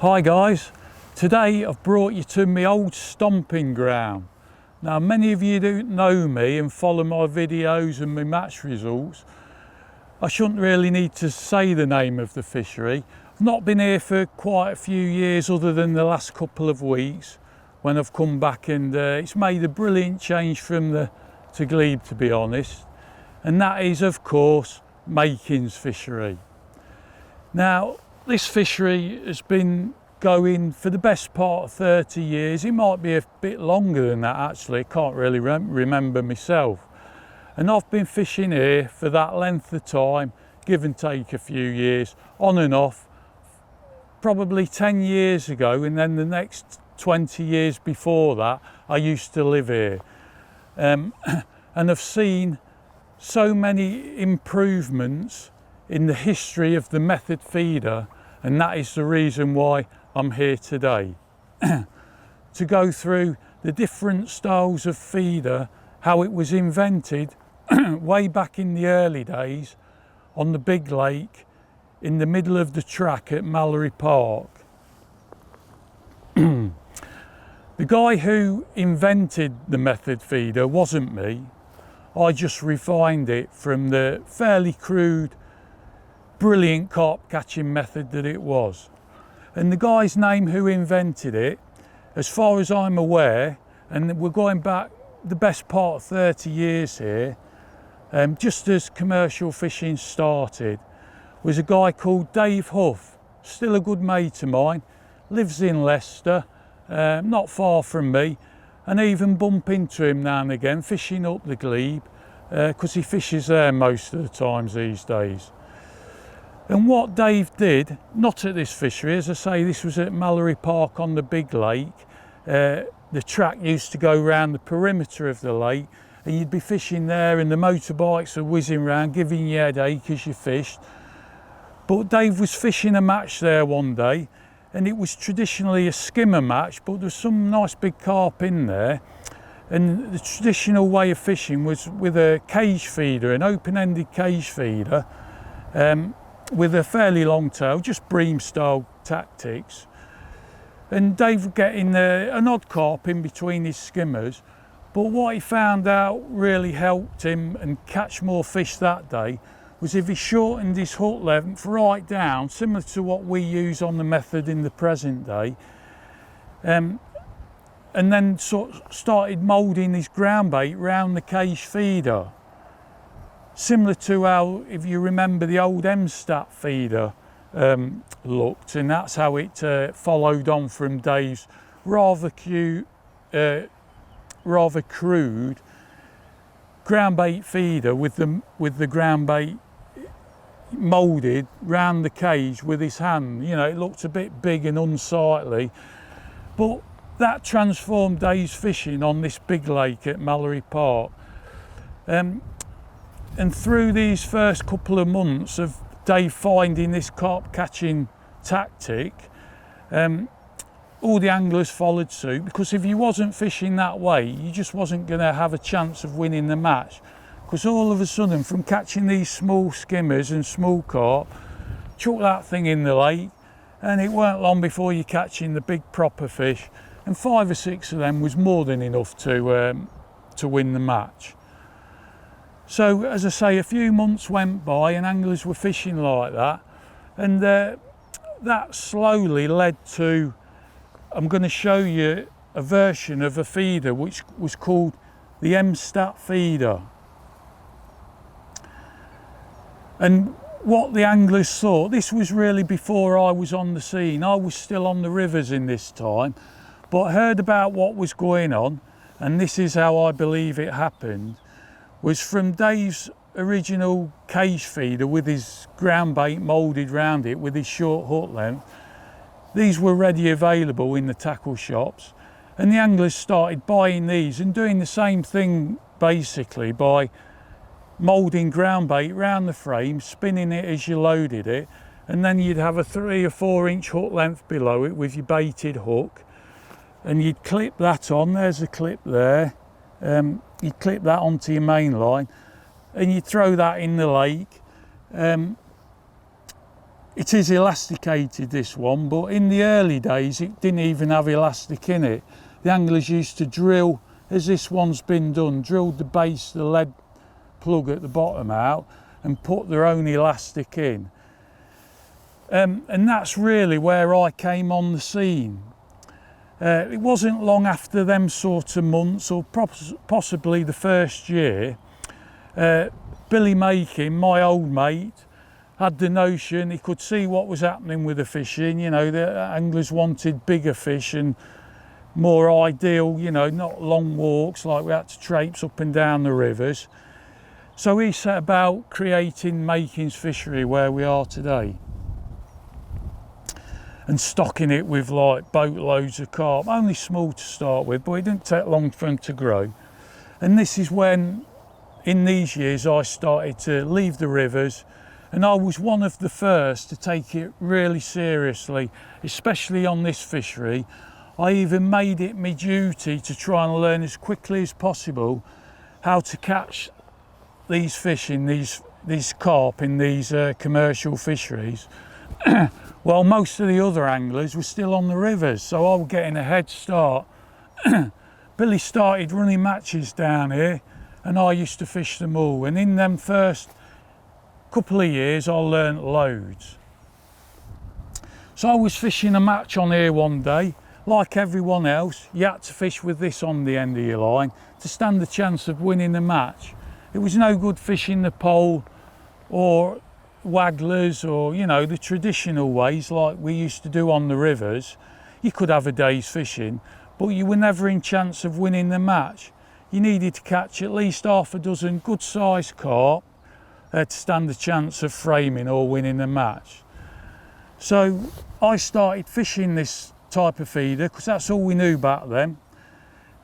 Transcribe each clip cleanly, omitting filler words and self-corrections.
Hi guys, today I've brought you to my old stomping ground. Now many of you don't know me and follow my videos and my match results. I shouldn't really need to say the name of the fishery. I've not been here for quite a few years other than the last couple of weeks when I've come back, and it's made a brilliant change to Glebe, to be honest, and that is of course Makins fishery. Now this fishery has been going for the best part of 30 years. It might be a bit longer than that actually, I can't really remember myself. And I've been fishing here for that length of time, give and take a few years, on and off, probably 10 years ago, and then the next 20 years before that I used to live here. And I've seen so many improvements in the history of the method feeder, and that is the reason why I'm here today to go through the different styles of feeder, how it was invented way back in the early days on the big lake in the middle of the track at Mallory Park. The guy who invented the method feeder wasn't me. I just refined it from the fairly crude, brilliant carp catching method that it was. And the guy's name who invented it, as far as I'm aware, and we're going back the best part of 30 years here, just as commercial fishing started, was a guy called Dave Huff, still a good mate of mine, lives in Leicester, not far from me, and I even bump into him now and again fishing up the Glebe, because he fishes there most of the times these days. And what Dave did, not at this fishery, as I say, this was at Mallory Park on the big lake. The track used to go round the perimeter of the lake, and you'd be fishing there and the motorbikes are whizzing round, giving you a headache as you fished. But Dave was fishing a match there one day, and it was traditionally a skimmer match, but there's some nice big carp in there. And the traditional way of fishing was with a cage feeder, an open-ended cage feeder, with a fairly long tail, just bream style tactics. And Dave was getting an odd carp in between his skimmers, but what he found out really helped him and catch more fish that day was if he shortened his hook length right down, similar to what we use on the method in the present day, and then sort of started moulding his ground bait round the cage feeder. Similar to how, if you remember, the old M-Stat feeder looked, and that's how it followed on from Dave's rather crude ground bait feeder with the ground bait moulded round the cage with his hand. You know, it looked a bit big and unsightly, but that transformed Dave's fishing on this big lake at Mallory Park. And through these first couple of months of Dave finding this carp catching tactic, all the anglers followed suit, because if you wasn't fishing that way, you just wasn't going to have a chance of winning the match. Because all of a sudden, from catching these small skimmers and small carp, chuck that thing in the lake, and it weren't long before you're catching the big proper fish, and 5 or 6 of them was more than enough to win the match. So, as I say, a few months went by and anglers were fishing like that, and that slowly led to, I'm going to show you a version of a feeder which was called the M-Stat feeder. And what the anglers thought, this was really before I was on the scene. I was still on the rivers in this time, but I heard about what was going on, and this is how I believe it happened, was from Dave's original cage feeder with his ground bait moulded round it with his short hook length. These were ready available in the tackle shops, and the anglers started buying these and doing the same thing basically by moulding ground bait round the frame, spinning it as you loaded it, and then you'd have a 3 or 4 inch hook length below it with your baited hook, and you'd clip that on. There's a clip there. You'd clip that onto your main line and you'd throw that in the lake, it is elasticated, this one, but in the early days it didn't even have elastic in it. The anglers used to drill, as this one's been done, drilled the base, the lead plug at the bottom out and put their own elastic in. And that's really where I came on the scene. It wasn't long after them sort of months, or possibly the first year, Billy Makin, my old mate, had the notion, he could see what was happening with the fishing. You know, the anglers wanted bigger fish and more ideal, you know, not long walks like we had to traipse up and down the rivers. So he set about creating Makin's fishery where we are today, and stocking it with like boatloads of carp, only small to start with, but it didn't take long for them to grow. And this is when, in these years, I started to leave the rivers, and I was one of the first to take it really seriously, especially on this fishery. I even made it my duty to try and learn as quickly as possible how to catch these fish in these carp in these commercial fisheries, while most of the other anglers were still on the rivers, so I was getting a head start. Billy started running matches down here, and I used to fish them all, and in them first couple of years I learnt loads. So I was fishing a match on here one day. Like everyone else, you had to fish with this on the end of your line to stand the chance of winning the match. It was no good fishing the pole or wagglers, or, you know, the traditional ways like we used to do on the rivers. You could have a day's fishing, but you were never in chance of winning the match. You needed to catch at least half a dozen good sized carp to stand the chance of framing or winning the match. So I started fishing this type of feeder because that's all we knew back then,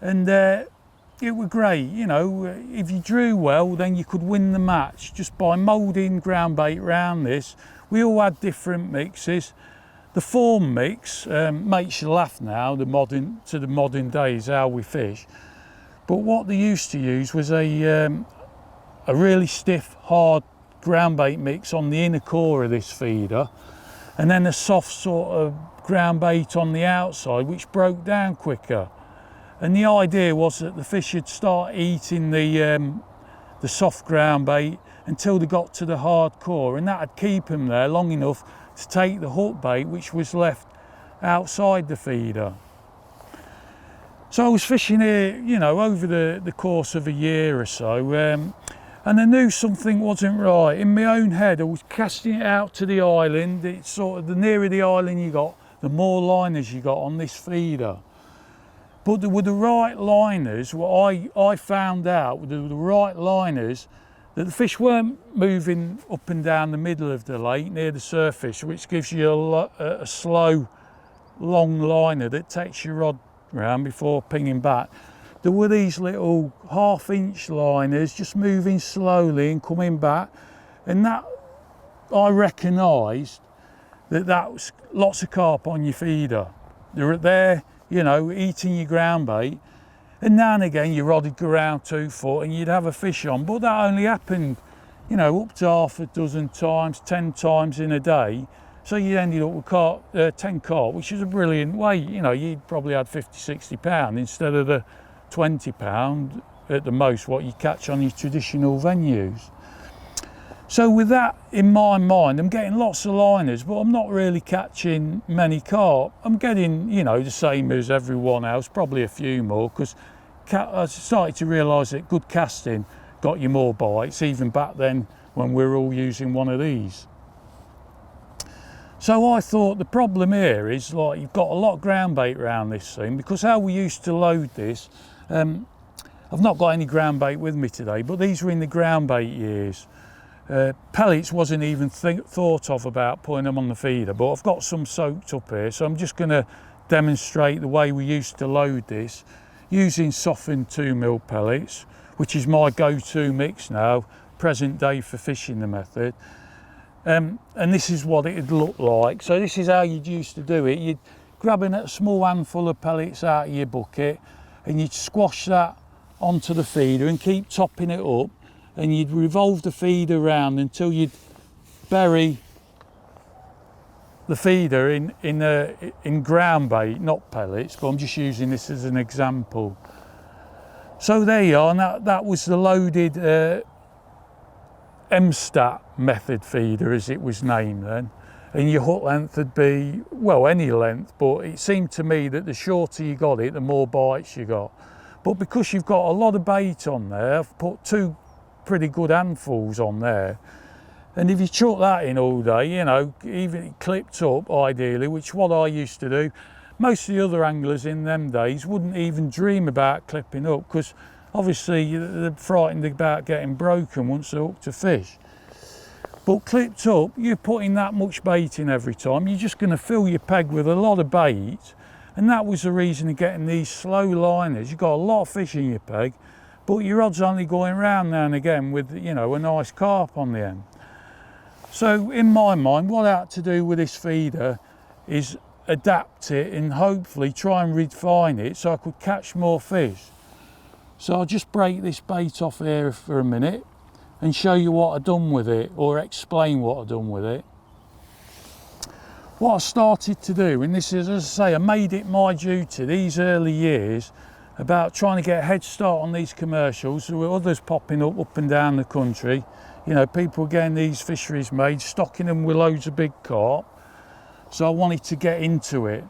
and it was great. You know, if you drew well, then you could win the match just by moulding ground bait round this. We all had different mixes. The form mix makes you laugh now, the modern days how we fish, but what they used to use was a really stiff, hard ground bait mix on the inner core of this feeder, and then a soft sort of ground bait on the outside, which broke down quicker. And the idea was that the fish would start eating the soft ground bait until they got to the hard core, and that would keep them there long enough to take the hook bait which was left outside the feeder. So I was fishing here, you know, over the course of a year or so, and I knew something wasn't right. In my own head, I was casting it out to the island. It's sort of, the nearer the island you got, the more liners you got on this feeder. But there were the right liners. What I found out, there were the right liners, that the fish weren't moving up and down the middle of the lake near the surface, which gives you a slow, long liner that takes your rod round before pinging back. There were these little half-inch liners just moving slowly and coming back, and that I recognised that was lots of carp on your feeder. They were there, you know, eating your ground bait, and now and again your rod would go around 2 foot and you'd have a fish on, but that only happened, you know, up to half a dozen times, 10 times in a day. So you ended up with 10 carp, which is a brilliant weight. You know, you'd probably had 50, 60 pound instead of the 20 pound at the most what you catch on your traditional venues. So with that in my mind, I'm getting lots of liners, but I'm not really catching many carp. I'm getting, you know, the same as everyone else, probably a few more, because I started to realise that good casting got you more bites, even back then when we were all using one of these. So I thought the problem here is, like, you've got a lot of ground bait around this thing, because how we used to load this, I've not got any ground bait with me today, but these were in the ground bait years. Pellets wasn't even thought of about putting them on the feeder, but I've got some soaked up here, so I'm just going to demonstrate the way we used to load this using softened 2mm pellets, which is my go-to mix now, present day for fishing the method. And this is what it'd look like. So this is how you'd used to do it. You'd grab a small handful of pellets out of your bucket and you'd squash that onto the feeder and keep topping it up, and you'd revolve the feeder around until you'd bury the feeder in ground bait, not pellets, but I'm just using this as an example. So there you are, and that was the loaded MSTAT method feeder, as it was named then. And your hook length would be, well, any length, but it seemed to me that the shorter you got it, the more bites you got. But because you've got a lot of bait on there, I've put 2 pretty good handfuls on there. And if you chuck that in all day, you know, even clipped up ideally, which what I used to do, most of the other anglers in them days wouldn't even dream about clipping up, because obviously they're frightened about getting broken once they're hooked to fish. But clipped up, you're putting that much bait in every time, you're just going to fill your peg with a lot of bait. And that was the reason of getting these slow liners. You've got a lot of fish in your peg, but your rod's only going round now and again with, you know, a nice carp on the end. So in my mind, what I had to do with this feeder is adapt it and hopefully try and refine it so I could catch more fish. So I'll just break this bait off here for a minute and show you what I've done with it, or explain what I've done with it. What I started to do, and this is, as I say, I made it my duty these early years about trying to get a head start on these commercials. There were others popping up and down the country. You know, people getting these fisheries made, stocking them with loads of big carp. So I wanted to get into it.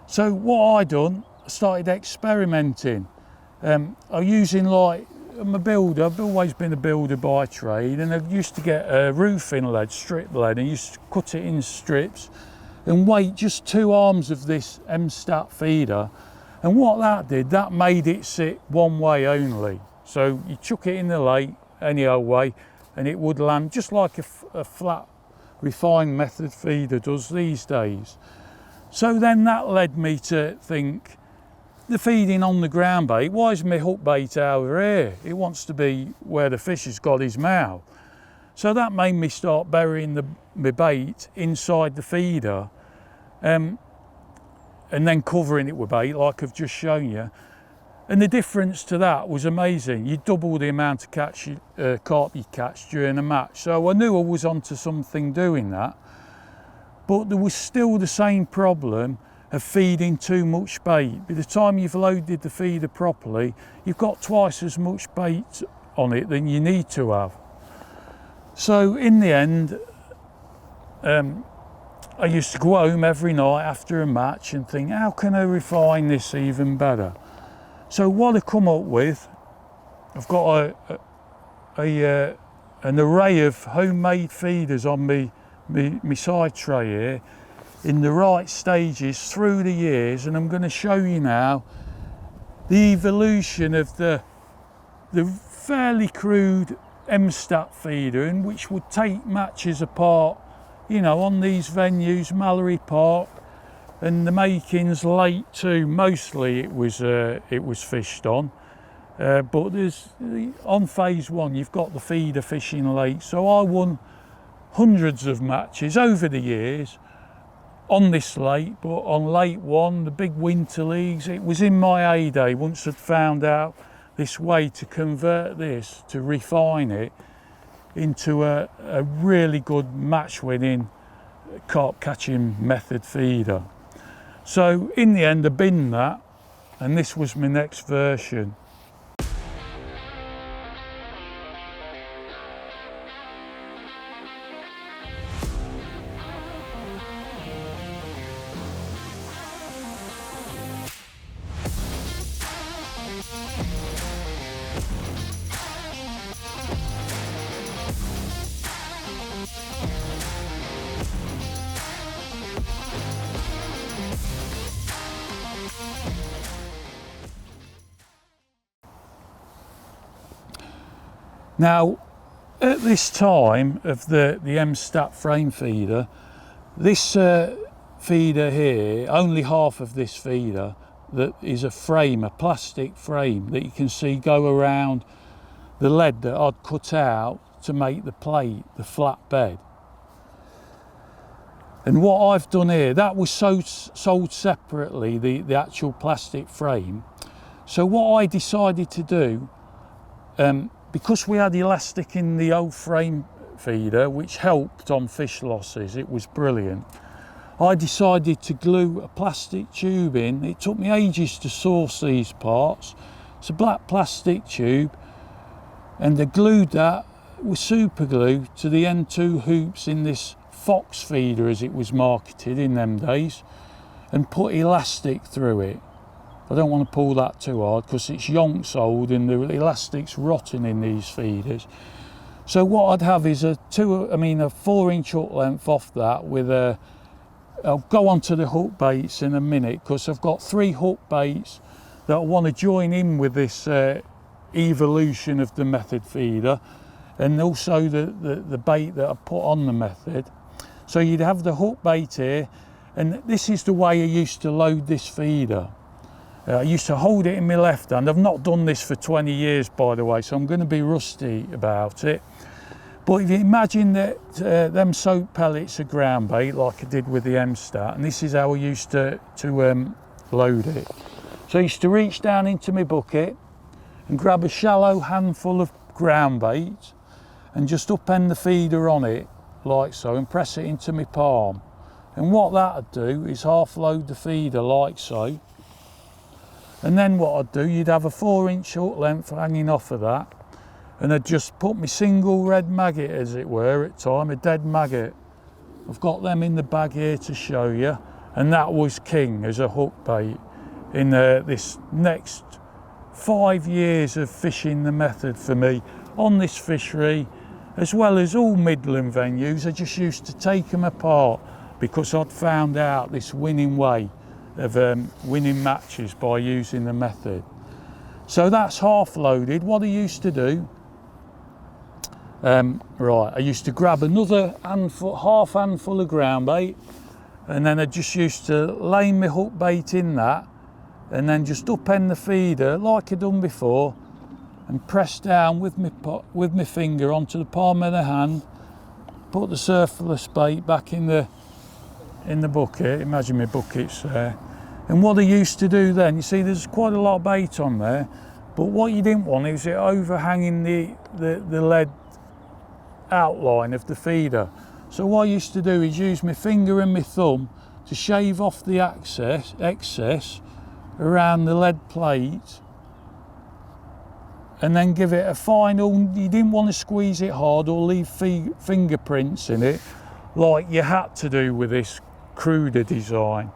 So what I done, I started experimenting. I'm using, like, I'm a builder, I've always been a builder by trade, and I used to get roofing lead, strip lead, and used to cut it in strips and weight just 2 arms of this MSTAT feeder. And what that did, that made it sit one way only. So you chuck it in the lake any old way and it would land just like a flat refined method feeder does these days. So then that led me to think, the feeding on the ground bait, why is my hook bait over here? It wants to be where the fish has got his mouth. So that made me start burying my bait inside the feeder, and then covering it with bait like I've just shown you. And the difference to that was amazing. You double the amount of carp you catch during a match. So I knew I was onto something doing that, but there was still the same problem of feeding too much bait. By the time you've loaded the feeder properly, you've got twice as much bait on it than you need to have. So in the end, I used to go home every night after a match and think, how can I refine this even better? So what I come up with, I've got an array of homemade feeders on my side tray here, in the right stages through the years, and I'm going to show you now the evolution of the fairly crude MSTAT feeder, in which would take matches apart, you know, on these venues, Mallory Park, and the makings late too. Mostly it was fished on, but there's on phase 1 you've got the feeder fishing late. So I won hundreds of matches over the years on this lake, but on lake 1, the big winter leagues, it was in my heyday once I'd found out this way to convert this, to refine it into a really good match winning carp catching method feeder. So in the end I binned that, and this was my next version. Now, at this time of the MSTAT frame feeder, this feeder here, only half of this feeder, that is a frame, a plastic frame that you can see go around the lead that I'd cut out to make the plate, the flatbed. And what I've done here, that was sold separately, the actual plastic frame. So what I decided to do, because we had elastic in the old frame feeder, which helped on fish losses. It was brilliant. I decided to glue a plastic tube in. It took me ages to source these parts. It's a black plastic tube, and I glued that with super glue to the end two hoops in this Fox feeder, as it was marketed in them days, and put elastic through it. I don't want to pull that too hard because it's yonks old and the elastic's rotting in these feeders. So what I'd have is a 4-inch hook length off that with a, I'll go on to the hook baits in a minute, because I've got 3 hook baits that I want to join in with this evolution of the method feeder, and also the bait that I put on the method. So you'd have the hook bait here, and this is the way I used to load this feeder. I used to hold it in my left hand. I've not done this for 20 years, by the way, so I'm going to be rusty about it. But if you imagine that them soap pellets are ground bait, like I did with the M-Stat, and this is how I used to load it. So I used to reach down into my bucket and grab a shallow handful of ground bait and just upend the feeder on it, like so, and press it into my palm. And what that'd do is half load the feeder like so. And then what I'd do, you'd have a 4-inch hook length hanging off of that, and I'd just put my single red maggot, as it were, at time, a dead maggot. I've got them in the bag here to show you, and that was king as a hook bait in this next 5 years of fishing the method for me on this fishery, as well as all Midland venues. I just used to take them apart because I'd found out this winning way of winning matches by using the method. So that's half loaded. What I used to do, I used to grab another half handful of ground bait, and then I just used to lay my hook bait in that, and then just upend the feeder like I'd done before, and press down with my finger onto the palm of the hand, put the surplus bait back in the bucket. Imagine my bucket's there. And what I used to do then, you see there's quite a lot of bait on there, but what you didn't want is it overhanging the lead outline of the feeder. So what I used to do is use my finger and my thumb to shave off the excess around the lead plate, and then give it a final. You didn't want to squeeze it hard or leave fingerprints in it like you had to do with this cruder design.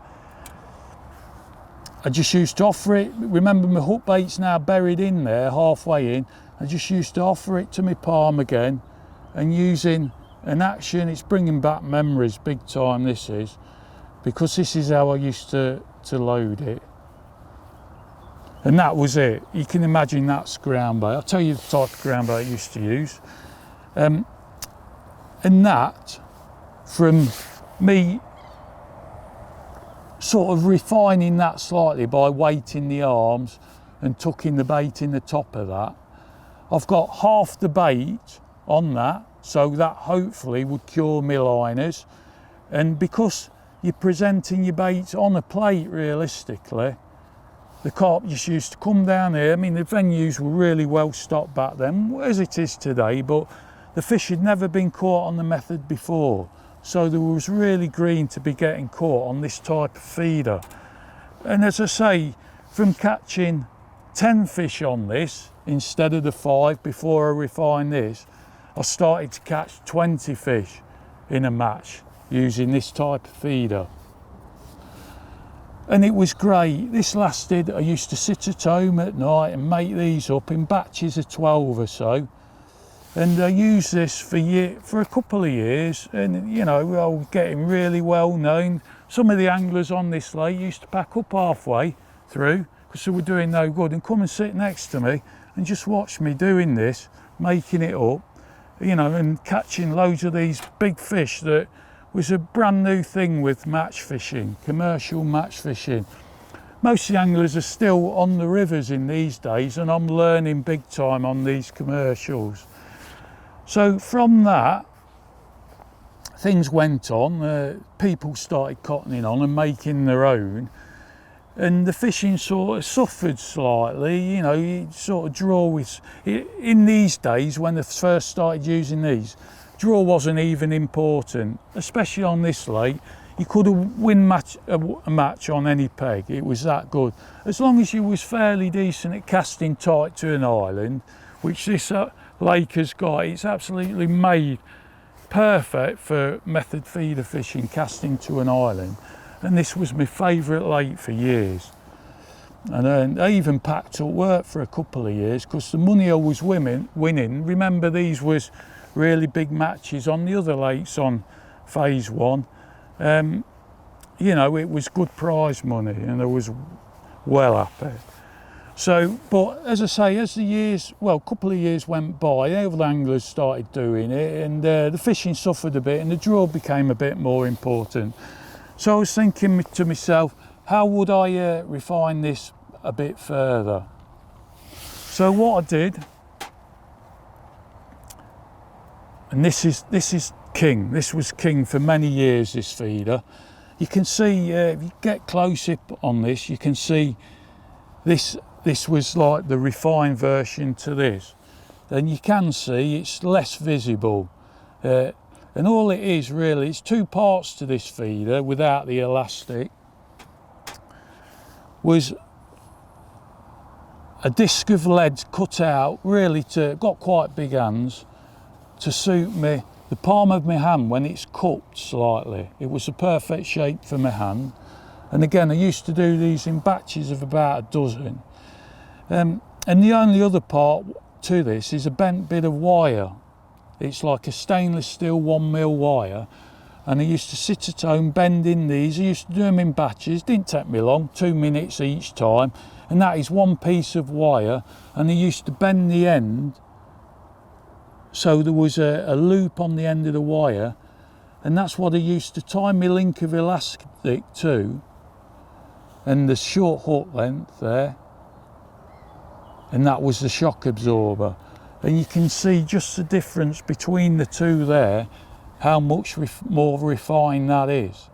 I just used to offer it. Remember, my hook bait's now buried in there, halfway in. I just used to offer it to my palm again, and using an action, it's bringing back memories big time, this is, because this is how I used to load it. And that was it. You can imagine that's ground bait. I'll tell you the type of ground bait I used to use. And that, from me sort of refining that slightly by weighting the arms and tucking the bait in the top of that, I've got half the bait on that, so that hopefully would cure my liners. And because you're presenting your bait on a plate realistically, the carp just used to come down here. I mean, the venues were really well stocked back then, as it is today, but the fish had never been caught on the method before. So there was really green to be getting caught on this type of feeder. And as I say, from catching 10 fish on this instead of the 5 before I refined this, I started to catch 20 fish in a match using this type of feeder. And it was great. This lasted, I used to sit at home at night and make these up in batches of 12 or so. And I used this for a couple of years, and you know, I was getting really well known. Some of the anglers on this lake used to pack up halfway through because they were doing no good and come and sit next to me and just watch me doing this, making it up, you know, and catching loads of these big fish that was a brand new thing with match fishing, commercial match fishing. Most of the anglers are still on the rivers in these days, and I'm learning big time on these commercials. So from that, things went on, people started cottoning on and making their own, and the fishing sort of suffered slightly. You know, you sort of draw with, in these days when they first started using these, Draw wasn't even important, especially on this lake. You could have win a match on any peg. It was that good. As long as you was fairly decent at casting tight to an island, which this lake has got, it's absolutely made perfect for method feeder fishing, casting to an island. And this was my favourite lake for years. And I even packed up work for a couple of years because the money I was winning, remember these was really big matches on the other lakes on phase 1. You know, it was good prize money and I was well happy. So, but as I say, as the years, well, a couple of years went by, other anglers started doing it, and the fishing suffered a bit and the draw became a bit more important. So I was thinking to myself, how would I refine this a bit further? So what I did, and this is king. This was king for many years, this feeder. You can see, if you get close up on this, you can see this was like the refined version to this. And you can see it's less visible. And all it is really, it's 2 parts to this feeder without the elastic. Was a disc of lead cut out, really got quite big hands to suit me. The palm of my hand when it's cupped slightly. It was a perfect shape for my hand. And again, I used to do these in batches of about a dozen. And the only other part to this is a bent bit of wire. It's like a stainless steel 1mm wire. And I used to sit at home bending these. I used to do them in batches, didn't take me long, 2 minutes each time. And that is one piece of wire. And I used to bend the end so there was a loop on the end of the wire, and that's what I used to tie my link of elastic to, and the short hook length there, and that was the shock absorber. And you can see just the difference between the two there, how much more refined that is.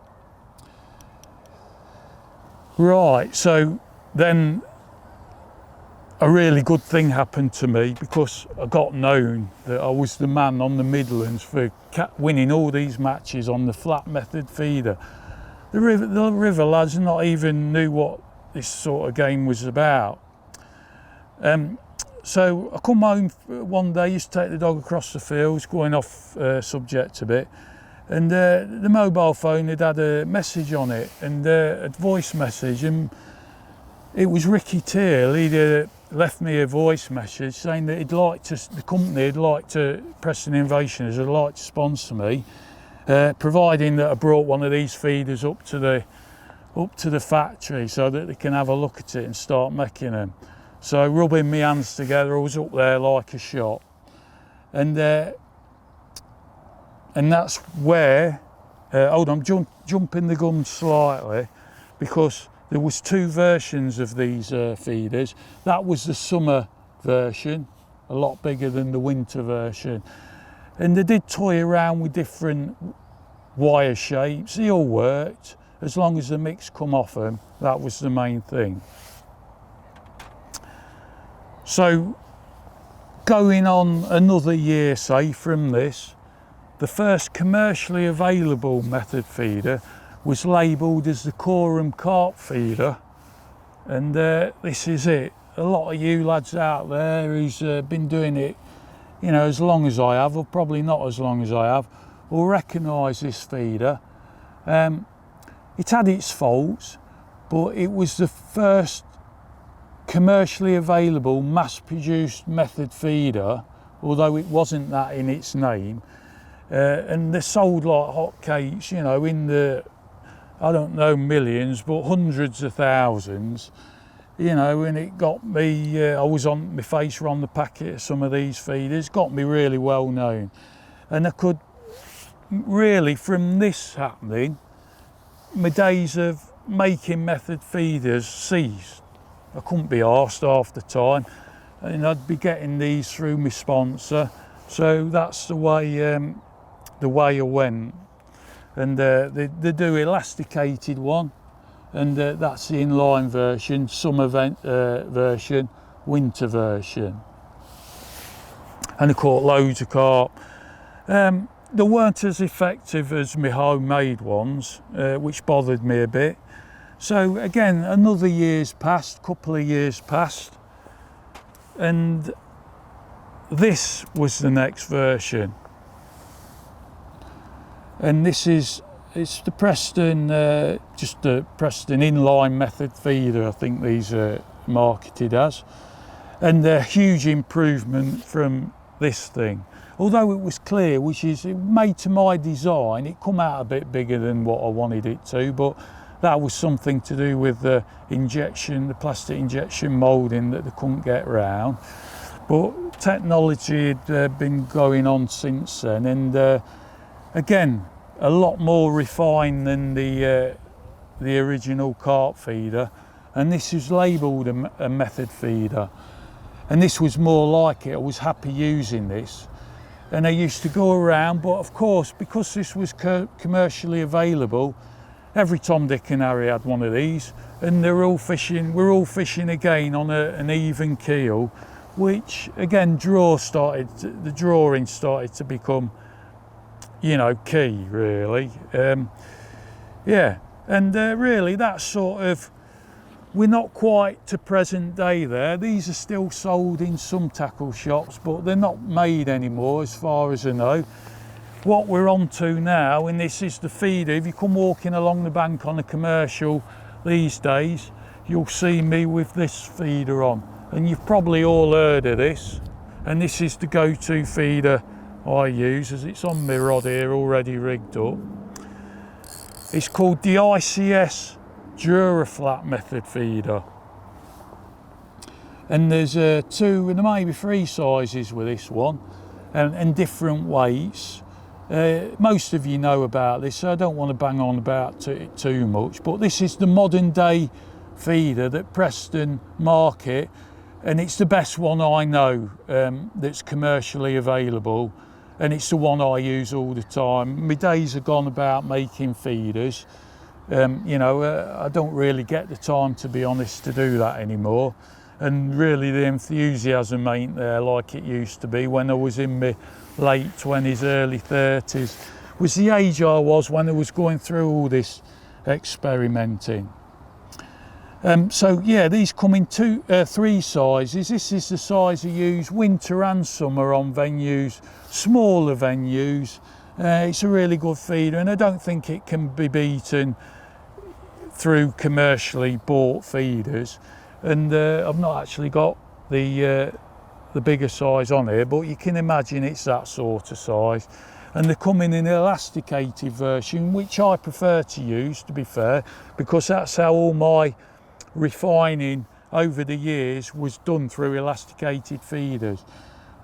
Right, so then a really good thing happened to me because I got known that I was the man on the Midlands for winning all these matches on the flat method feeder. The river lads not even knew what this sort of game was about. So I come home one day, used to take the dog across the fields, going off subject a bit, and the mobile phone had a message on it, and a voice message, and it was Ricky Teal. He'd left me a voice message saying that the company would like to, Preston Innovations would like to sponsor me, providing that I brought one of these feeders up to the factory so that they can have a look at it and start making them. So rubbing my hands together, I was up there like a shot, and that's where hold on, jumping the gun slightly, because there was 2 versions of these feeders. That was the summer version, a lot bigger than the winter version. And they did toy around with different wire shapes. They all worked, as long as the mix come off them. That was the main thing. So going on another year, say, from this, the first commercially available method feeder was labelled as the Coram carp feeder, and this is it. A lot of you lads out there who's been doing it, you know, as long as I have, or probably not as long as I have, will recognise this feeder. It had its faults, but it was the first commercially available mass-produced method feeder, although it wasn't that in its name. And they're sold like hotcakes, you know, in the, I don't know, millions, but hundreds of thousands, you know, and it got me, I was on, my face were on the packet of some of these feeders, got me really well known. And I could really, from this happening, my days of making method feeders ceased. I couldn't be arsed half the time, and I'd be getting these through my sponsor. So that's the way I went. And they do elasticated one, and that's the inline version, summer version, winter version. And I caught loads of carp. They weren't as effective as my homemade ones, which bothered me a bit. So again, another year's passed, couple of years passed, and this was the next version. And this is, it's the Preston, just the Preston inline method feeder, I think these are marketed as. And a huge improvement from this thing. Although it was clear, which is made to my design, it come out a bit bigger than what I wanted it to, but that was something to do with the injection, the plastic injection moulding that they couldn't get round. But technology had been going on since then, and again, a lot more refined than the original cart feeder. And this is labelled a method feeder. And this was more like it. I was happy using this. And I used to go around, but of course, because this was commercially available, every Tom, Dick and Harry had one of these, and we're all fishing again on an even keel, which again, the drawing started to become, you know, key really. Yeah, and really that's sort of, we're not quite to present day there. These are still sold in some tackle shops, but they're not made anymore as far as I know. What we're on to now, and this is the feeder, if you come walking along the bank on a commercial these days, you'll see me with this feeder on. And you've probably all heard of this. And this is the go-to feeder I use, as it's on my rod here already rigged up. It's called the ICS Duraflat method feeder, and there's two and maybe three sizes with this one, and different weights. Most of you know about this, so I don't want to bang on about it too much, but this is the modern day feeder that Preston market, and it's the best one I know that's commercially available, and it's the one I use all the time. My days are gone about making feeders. You know, I don't really get the time, to be honest, to do that anymore, and really the enthusiasm ain't there like it used to be when I was in my late 20s, early 30s. Was the age I was when I was going through all this experimenting. So yeah, these come in three sizes. This is the size I use winter and summer on venues, smaller venues. It's a really good feeder, and I don't think it can be beaten through commercially bought feeders. And I've not actually got the bigger size on here, but you can imagine it's that sort of size. And they come in an elasticated version, which I prefer to use, to be fair, because that's how all my refining over the years was done, through elasticated feeders.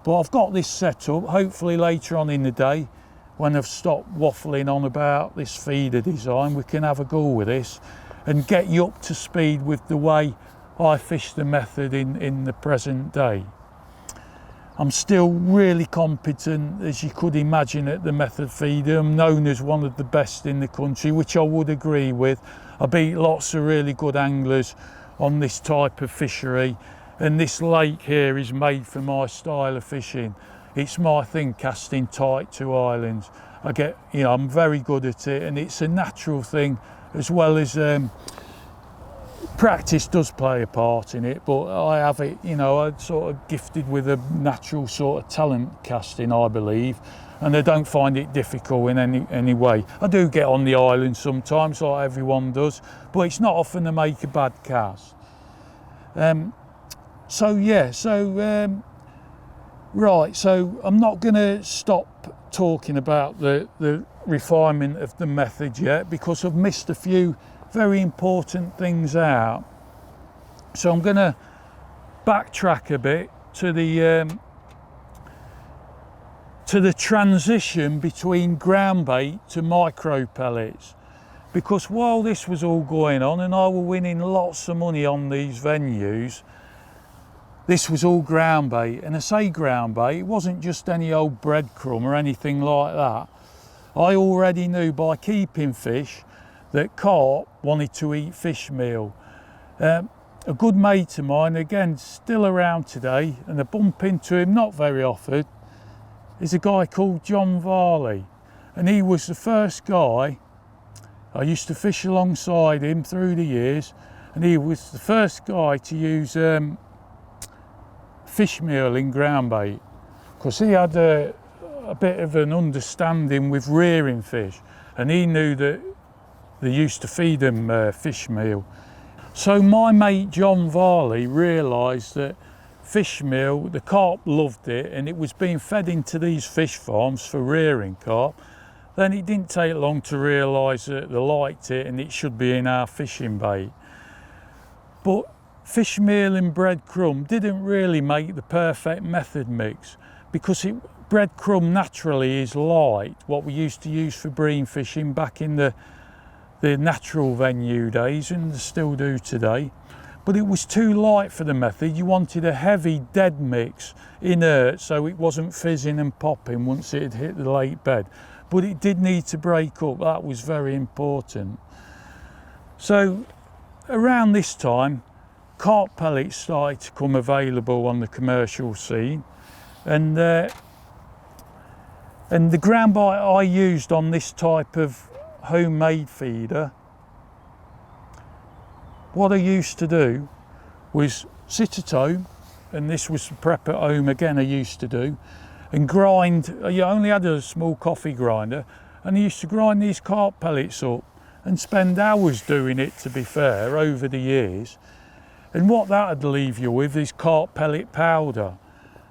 But I've got this set up. Hopefully later on in the day, when I've stopped waffling on about this feeder design, we can have a go with this and get you up to speed with the way I fish the method in the present day. I'm still really competent, as you could imagine, at the method feeder. I'm known as one of the best in the country, which I would agree with. I beat lots of really good anglers on this type of fishery, and this lake here is made for my style of fishing. It's my thing, casting tight to islands. I'm very good at it, and it's a natural thing, as well as practice does play a part in it, but I have it, I'm sort of gifted with a natural sort of talent casting, I believe, and I don't find it difficult in any way. I do get on the island sometimes, like everyone does, but it's not often to make a bad cast. Right, so I'm not going to stop talking about the refinement of the method yet, because I've missed a few very important things out. So I'm going to backtrack a bit to the transition between ground bait to micro pellets, because while this was all going on and I were winning lots of money on these venues, this was all ground bait. And I say ground bait, it wasn't just any old breadcrumb or anything like that. I already knew by keeping fish that carp wanted to eat fish meal. A good mate of mine, again still around today, and I bump into him not very often, is a guy called John Varley, and he was the first guy. I used to fish alongside him through the years, and he was the first guy to use fish meal in ground bait, because he had a bit of an understanding with rearing fish, and he knew that they used to feed them fish meal. So my mate John Varley realised that fish meal, the carp loved it, and it was being fed into these fish farms for rearing carp. Then it didn't take long to realise that they liked it and it should be in our fishing bait. But fish meal and breadcrumb didn't really make the perfect method mix, because breadcrumb naturally is light, what we used to use for bream fishing back in the natural venue days, and still do today. But it was too light for the method. You wanted a heavy dead mix, inert, so it wasn't fizzing and popping once it had hit the lake bed. But it did need to break up, that was very important. So around this time, carp pellets started to come available on the commercial scene, and the ground bait I used on this type of homemade feeder, what I used to do was sit at home, and this was the prep at home again I used to do, and grind. I only had a small coffee grinder, and I used to grind these carp pellets up and spend hours doing it, to be fair, over the years. And what that'd leave you with is carp pellet powder,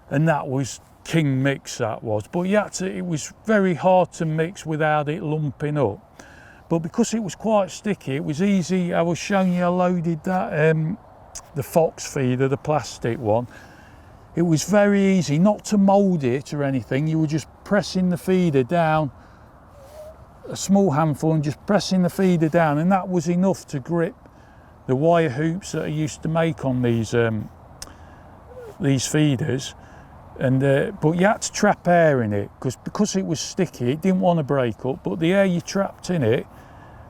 and that was king mix, that was. But it was very hard to mix without it lumping up. But because it was quite sticky, it was easy. I was showing you I loaded that the Fox feeder, the plastic one. It was very easy not to mould it or anything. You were just pressing the feeder down, a small handful, and just pressing the feeder down, and that was enough to grip the wire hoops that I used to make on these feeders. And but you had to trap air in it, because it was sticky, it didn't want to break up, but the air you trapped in it,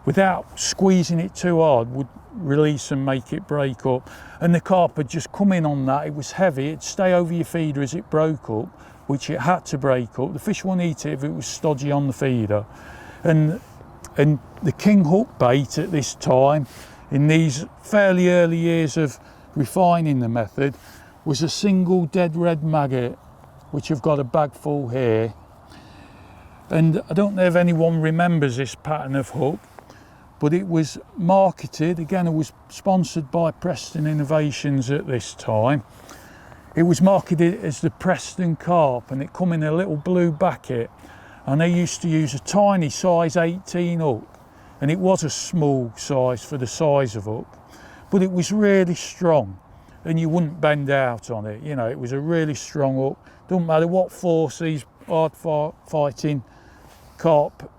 without squeezing it too hard, would release and make it break up. And the carp had just come in on that. It was heavy, it'd stay over your feeder as it broke up, which it had to break up. The fish wouldn't eat it if it was stodgy on the feeder. And the king hook bait at this time, in these fairly early years of refining the method, was a single dead red maggot, which I've got a bag full here. And I don't know if anyone remembers this pattern of hook, but it was marketed, again it was sponsored by Preston Innovations at this time. It was marketed as the Preston carp, and it come in a little blue bucket, and they used to use a tiny size 18 hook, and it was a small size for the size of hook, but it was really strong, and you wouldn't bend out on it. You know, it was a really strong hook. Doesn't matter what force these hard fighting carp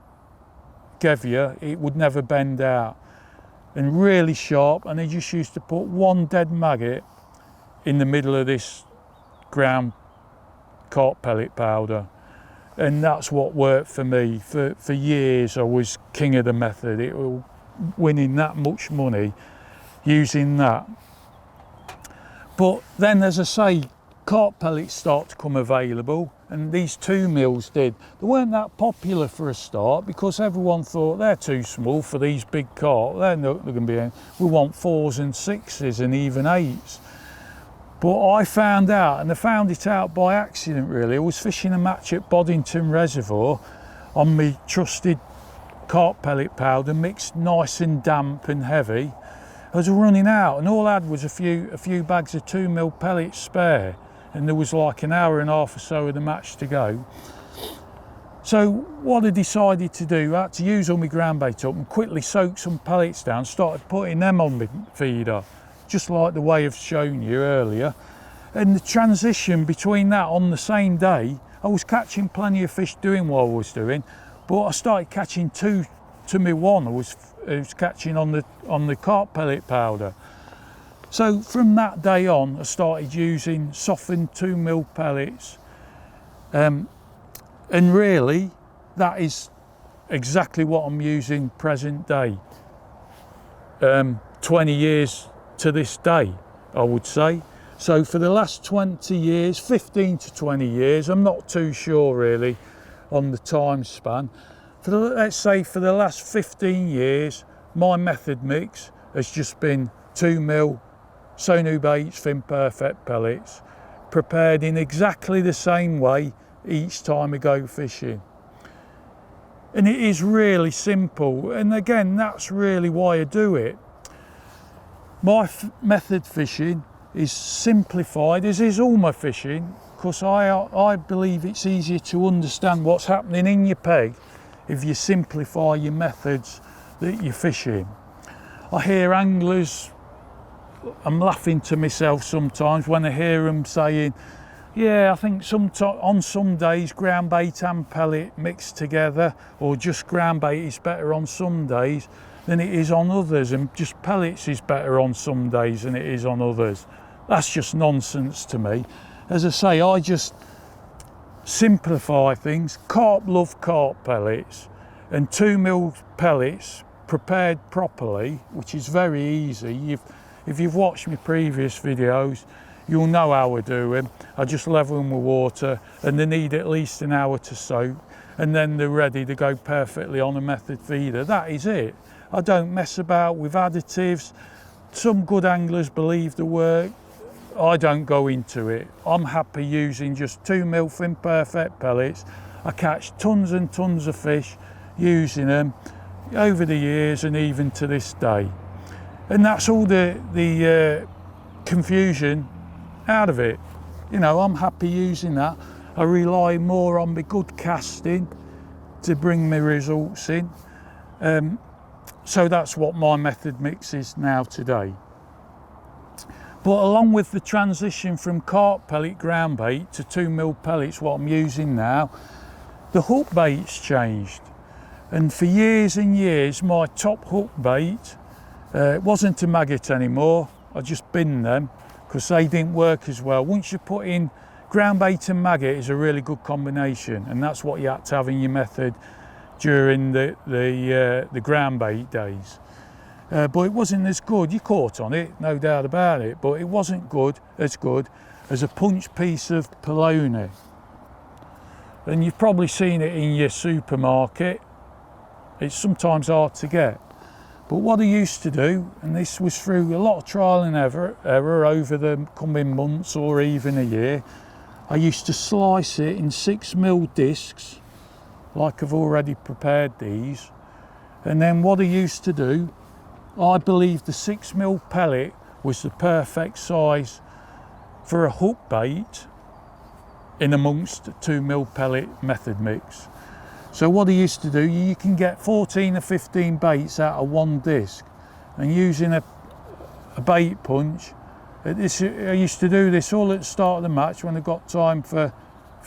gave you, it would never bend out, and really sharp. And they just used to put one dead maggot in the middle of this ground carp pellet powder, and that's what worked for me. For years I was king of the method. It was winning that much money using that. But then, as I say, carp pellets start to come available, and these 2 mils did. They weren't that popular for a start, because everyone thought they're too small for these big carp. They're not going to be any. We want 4s and 6s and even 8s. But I found out, and I found it out by accident really. I was fishing a match at Boddington Reservoir on my trusted carp pellet powder, mixed nice and damp and heavy. I was running out, and all I had was a few bags of 2 mil pellets spare, and there was like an hour and a half or so of the match to go. So what I decided to do, I had to use all my ground bait up and quickly soak some pellets down, started putting them on my feeder, just like the way I've shown you earlier. And the transition between that, on the same day, I was catching plenty of fish doing what I was doing, but I started catching 2 to me 1 I was catching on the carp pellet powder. So from that day on, I started using softened 2 mil pellets, and really that is exactly what I'm using present day, 20 years to this day, I would say. So for the last 20 years, 15 to 20 years, I'm not too sure really on the time span. Let's say for the last 15 years, my method mix has just been 2mm Sonu Baits Fin Perfect pellets, prepared in exactly the same way each time I go fishing. And it is really simple, and again, that's really why I do it. My method fishing is simplified, as is all my fishing, because I believe it's easier to understand what's happening in your peg if you simplify your methods that you're fishing. I hear anglers, I'm laughing to myself sometimes when I hear them saying, yeah, I think on some days ground bait and pellet mixed together, or just ground bait is better on some days than it is on others, and just pellets is better on some days than it is on others. That's just nonsense to me. As I say, I just simplify things. Carp love carp pellets, and 2mm pellets prepared properly, which is very easy. If you've watched my previous videos, you'll know how I do them. I just level them with water, and they need at least an hour to soak, and then they're ready to go perfectly on a method feeder. That is it. I don't mess about with additives. Some good anglers believe the work. I don't go into it. I'm happy using just 2mm Fin Perfect pellets. I catch tons and tons of fish using them over the years and even to this day. And that's all the confusion out of it. You know, I'm happy using that. I rely more on my good casting to bring me results in. So that's what my method mix is now today. But along with the transition from carp pellet ground bait to 2mm pellets, what I'm using now, the hook bait's changed. And for years and years, my top hook bait, it wasn't a maggot anymore. I just binned them because they didn't work as well. Once you put in ground bait and maggot, is a really good combination, and that's what you had to have in your method during the ground bait days. But it wasn't as good. You caught on it, no doubt about it, but it wasn't as good as a punch piece of polony. And you've probably seen it in your supermarket. It's sometimes hard to get. But what I used to do, and this was through a lot of trial and error over the coming months or even a year, I used to slice it in 6mm discs, like I've already prepared these. And then what I used to do, I believe the 6mm pellet was the perfect size for a hook bait in amongst the 2mm pellet method mix. So what I used to do, you can get 14 or 15 baits out of one disc, and using a bait punch, I used to do this all at the start of the match when I got time for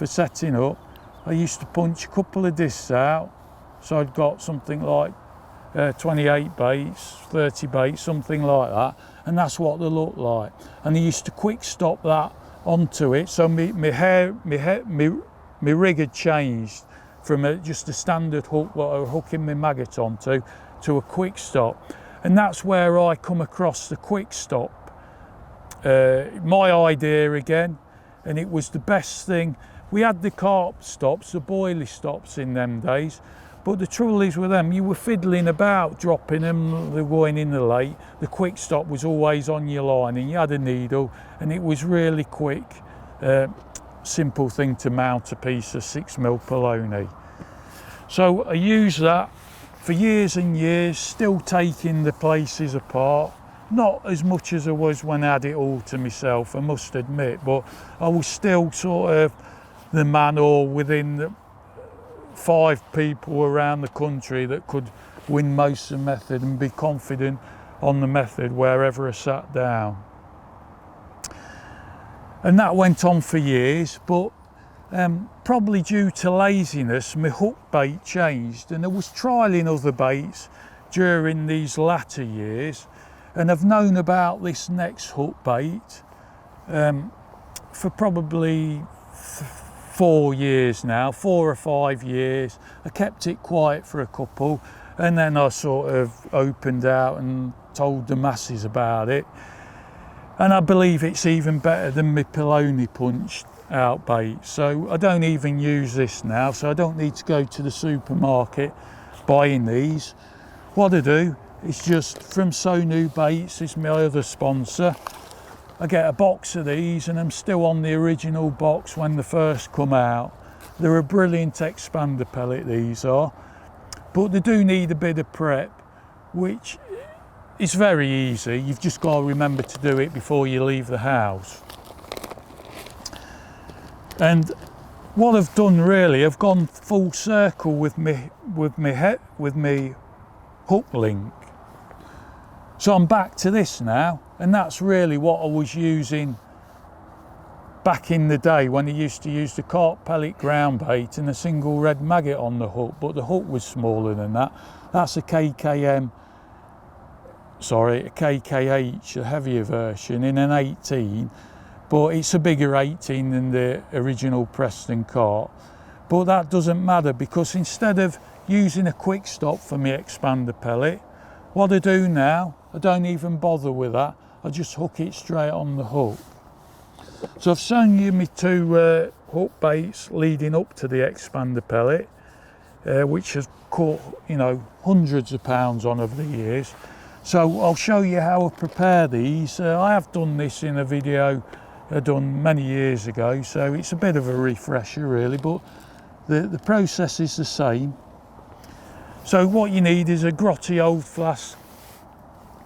setting up. I used to punch a couple of discs out, so I'd got something like 28 baits, 30 baits, something like that, and that's what they look like. And I used to quick stop that onto it, so my rig had changed from just a standard hook what I was hooking my maggot onto to a quick stop. And that's where I come across the quick stop, my idea again, and it was the best thing. We had the carp stops, the boilie stops in them days, but the trouble is with them, you were fiddling about dropping them, they're going in the lake. The quick stop was always on your line, and you had a needle, and it was really quick, simple thing to mount a piece of 6mm polony. So I used that for years and years, still taking the places apart. Not as much as I was when I had it all to myself, I must admit, but I was still sort of the man, or within the 5 people around the country that could win most of the method and be confident on the method wherever I sat down. And that went on for years, but probably due to laziness, my hook bait changed, and I was trialling other baits during these latter years, and I've known about this next hook bait for probably 4 years now, 4 or 5 years. I kept it quiet for a couple, and then I sort of opened out and told the masses about it. and I believe it's even better than my Piloni punched out bait. So I don't even use this now, so I don't need to go to the supermarket buying these. What I do is just from So New Baits, is my other sponsor, I get a box of these, and I'm still on the original box when they first come out. They're a brilliant expander pellet, these are, but they do need a bit of prep, which is very easy. You've just got to remember to do it before you leave the house. And what I've done really, I've gone full circle with me hook link. So I'm back to this now, and that's really what I was using back in the day when I used to use the carp pellet ground bait and a single red maggot on the hook, but the hook was smaller than that. That's a KKH, a heavier version in an 18, but it's a bigger 18 than the original Preston carp. But that doesn't matter, because instead of using a quick stop for my expander pellet, what I do now, I don't even bother with that. I just hook it straight on the hook. So I've shown you my two hook baits leading up to the expander pellet, which has caught, you know, hundreds of pounds on over the years. So I'll show you how I prepare these. I have done this in a video done many years ago, so it's a bit of a refresher really, but the process is the same. So what you need is a grotty old flask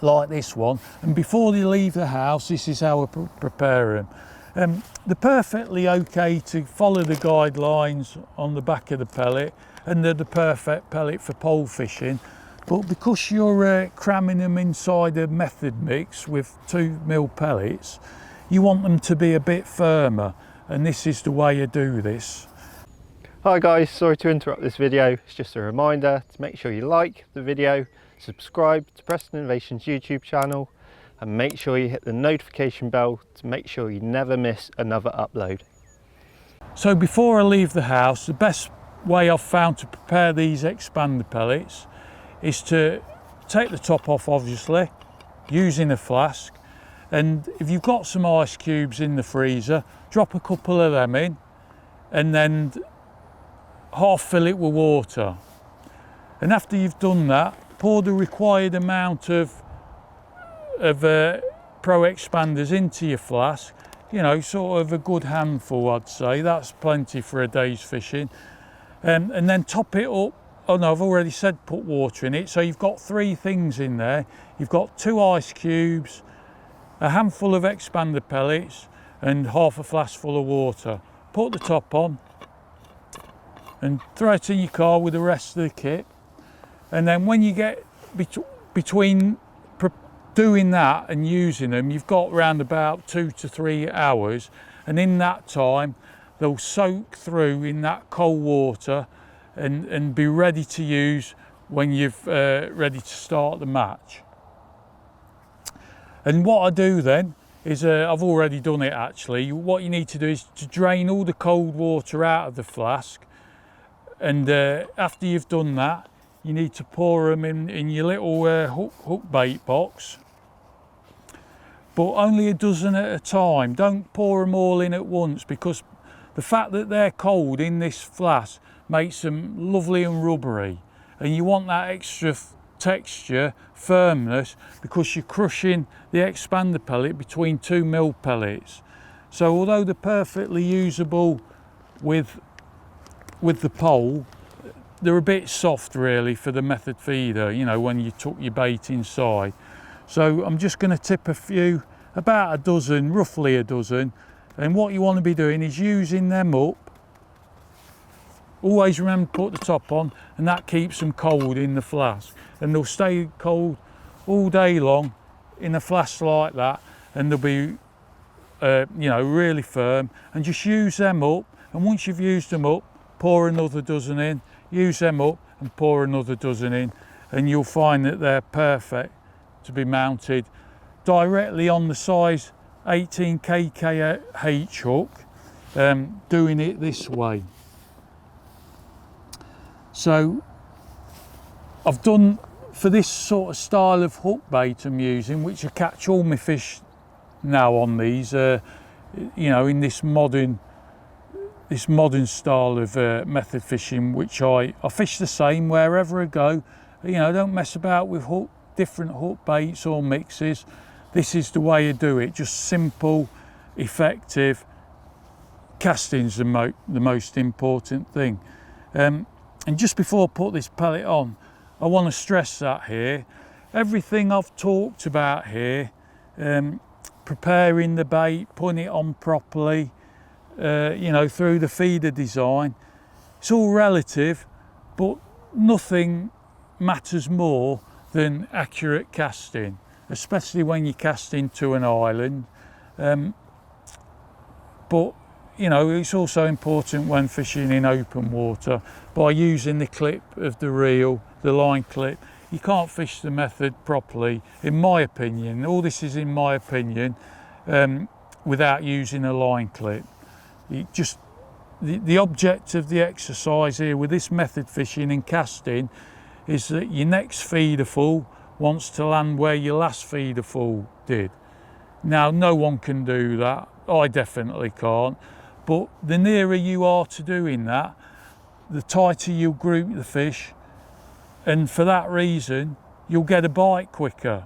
like this one, and before they leave the house, this is how I prepare them. They're perfectly okay to follow the guidelines on the back of the pellet, and they're the perfect pellet for pole fishing, but because you're cramming them inside a method mix with 2mm pellets, you want them to be a bit firmer, and this is the way you do this. Hi guys, sorry to interrupt this video. It's just a reminder to make sure you like the video, subscribe to Preston Innovations YouTube channel, and make sure you hit the notification bell to make sure you never miss another upload. So before I leave the house, the best way I've found to prepare these expander pellets is to take the top off, obviously, using a flask, and if you've got some ice cubes in the freezer, drop a couple of them in, and then half fill it with water. And after you've done that, pour the required amount of Pro expanders into your flask, you know, sort of a good handful, I'd say. That's plenty for a day's fishing. And then top it up. Oh no, I've already said put water in it. So you've got 3 things in there. You've got 2 ice cubes, a handful of expander pellets, and half a flask full of water. Put the top on and throw it in your car with the rest of the kit. And then when you get between doing that and using them, you've got around about 2 to 3 hours, and in that time they'll soak through in that cold water and be ready to use when you've ready to start the match. And what I do then is, I've already done it actually, what you need to do is to drain all the cold water out of the flask, and after you've done that, you need to pour them in your little hook bait box, but only a dozen at a time. Don't pour them all in at once, because the fact that they're cold in this flask makes them lovely and rubbery, and you want that extra texture, firmness, because you're crushing the expander pellet between 2mm pellets. So although they're perfectly usable with the pole, they're a bit soft really for the method feeder, you know, when you tuck your bait inside. So I'm just going to tip a few, about a dozen, roughly a dozen, and what you want to be doing is using them up. Always remember to put the top on, and that keeps them cold in the flask, and they'll stay cold all day long in a flask like that, and they'll be you know, really firm. And just use them up, and once you've used them up, pour another dozen in, use them up and pour another dozen in, and you'll find that they're perfect to be mounted directly on the size 18 KKH hook, doing it this way. So I've done, for this sort of style of hook bait I'm using, which I catch all my fish now on these, you know, in this modern style of method fishing, which I fish the same wherever I go. You know, I don't mess about with different hook baits or mixes. This is the way I do it, just simple, effective. Casting's the most important thing. And just before I put this pellet on, I want to stress that here, everything I've talked about here, preparing the bait, putting it on properly, you know, through the feeder design, it's all relative, but nothing matters more than accurate casting, especially when you're casting to an island. But you know, it's also important when fishing in open water. By using the clip of the reel, the line clip, you can't fish the method properly, in my opinion. All this is in my opinion, without using a line clip. The object of the exercise here with this method fishing and casting is that your next feederful wants to land where your last feederful did. Now, no one can do that. I definitely can't. But the nearer you are to doing that, the tighter you'll group the fish, and for that reason you'll get a bite quicker.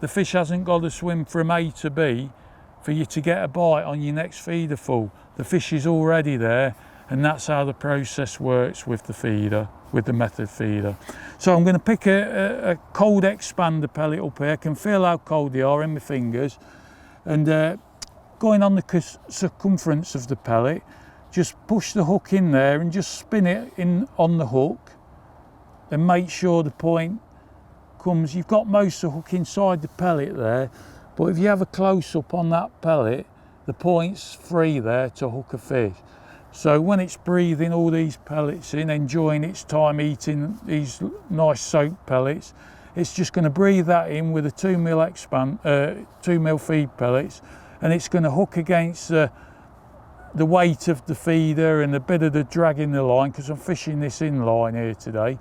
The fish hasn't got to swim from A to B for you to get a bite on your next feederful. The fish is already there, and that's how the process works with the feeder, with the method feeder. So I'm going to pick a cold expander pellet up here. I can feel how cold they are in my fingers, and going on the circumference of the pellet, just push the hook in there and just spin it in on the hook, and make sure the point comes. You've got most of the hook inside the pellet there, but if you have a close up on that pellet, the point's free there to hook a fish. So when it's breathing all these pellets in, enjoying its time eating these nice soaked pellets, it's just going to breathe that in with a 2mm feed pellets, and it's going to hook against the weight of the feeder and a bit of the drag in the line, because I'm fishing this in line here today.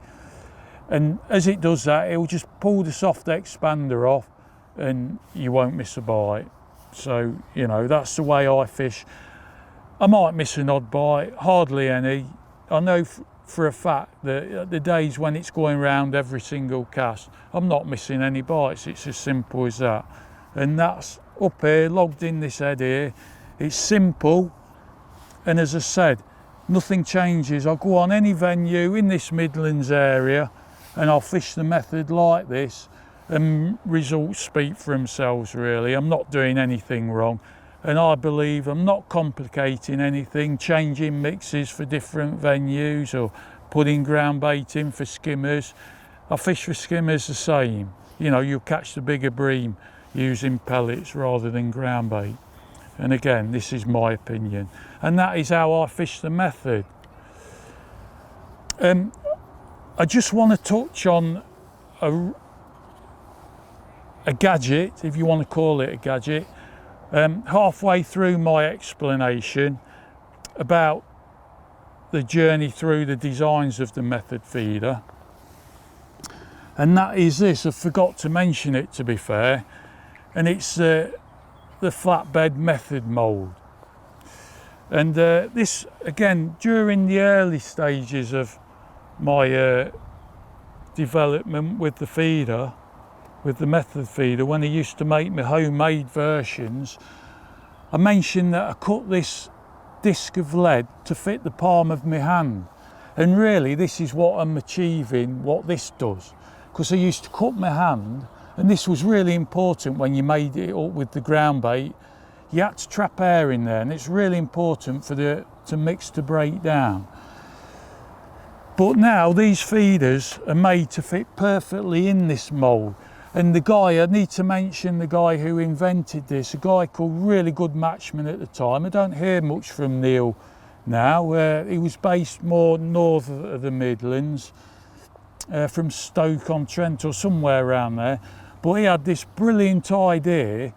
And as it does that, it will just pull the soft expander off and you won't miss a bite. So, you know, that's the way I fish. I might miss an odd bite, hardly any. I know for a fact that the days when it's going round every single cast, I'm not missing any bites. It's as simple as that. And that's up here, logged in this head here. It's simple, and as I said, nothing changes. I'll go on any venue in this Midlands area and I'll fish the method like this, and results speak for themselves really. I'm not doing anything wrong, and I believe I'm not complicating anything, changing mixes for different venues or putting ground bait in for skimmers. I fish for skimmers the same. You know, you'll catch the bigger bream using pellets rather than ground bait. And again, this is my opinion, and that is how I fish the method. I just want to touch on a gadget, if you want to call it a gadget, halfway through my explanation about the journey through the designs of the method feeder, and that is this. I forgot to mention it, to be fair, and it's the flatbed method mould. And this, again, during the early stages of my development with the feeder, with the method feeder, when I used to make my homemade versions, I mentioned that I cut this disc of lead to fit the palm of my hand. And really this is what I'm achieving, what this does, because I used to cut my hand, and this was really important when you made it up with the ground bait. You had to trap air in there, and it's really important for the mix to break down. But now these feeders are made to fit perfectly in this mould. And the guy, I need to mention the guy who invented this, a guy called Really Good Matchman at the time. I don't hear much from Neil now. He was based more north of the Midlands, from Stoke-on-Trent or somewhere around there. But he had this brilliant idea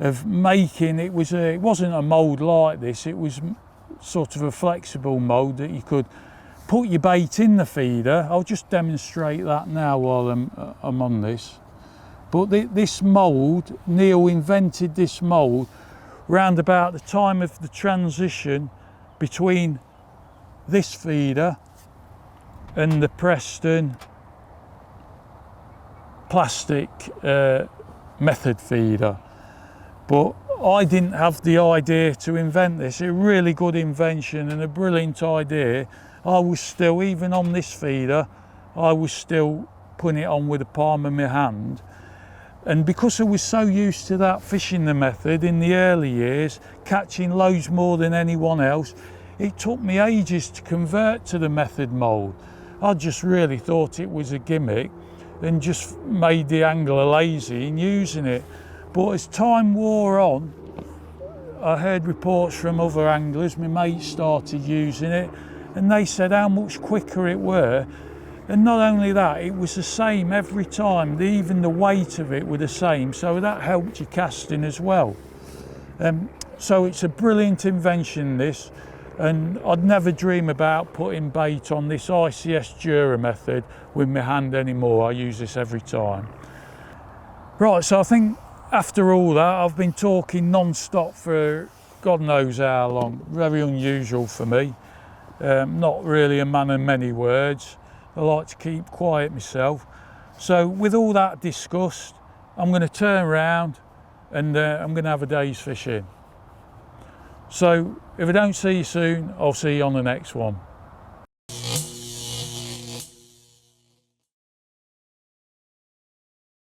of making, it wasn't a mould like this, it was sort of a flexible mould that you could put your bait in the feeder. I'll just demonstrate that now while I'm on this. But this mould, Neil invented this mould round about the time of the transition between this feeder and the Preston plastic method feeder. But I didn't have the idea to invent this. A really good invention and a brilliant idea. I was still, even on this feeder, I was still putting it on with the palm of my hand. And because I was so used to that fishing the method in the early years, catching loads more than anyone else, it took me ages to convert to the method mould. I just really thought it was a gimmick and just made the angler lazy in using it. But as time wore on, I heard reports from other anglers, my mates started using it, and they said how much quicker it were. And not only that, it was the same every time, even the weight of it were the same, so that helped your casting as well. So it's a brilliant invention, this, and I'd never dream about putting bait on this ICS Dura method with my hand anymore. I use this every time. Right, so I think after all that, I've been talking non-stop for God knows how long. Very unusual for me. Not really a man of many words. I like to keep quiet myself. So with all that discussed, I'm going to turn around and I'm going to have a day's fishing. So if I don't see you soon, I'll see you on the next one.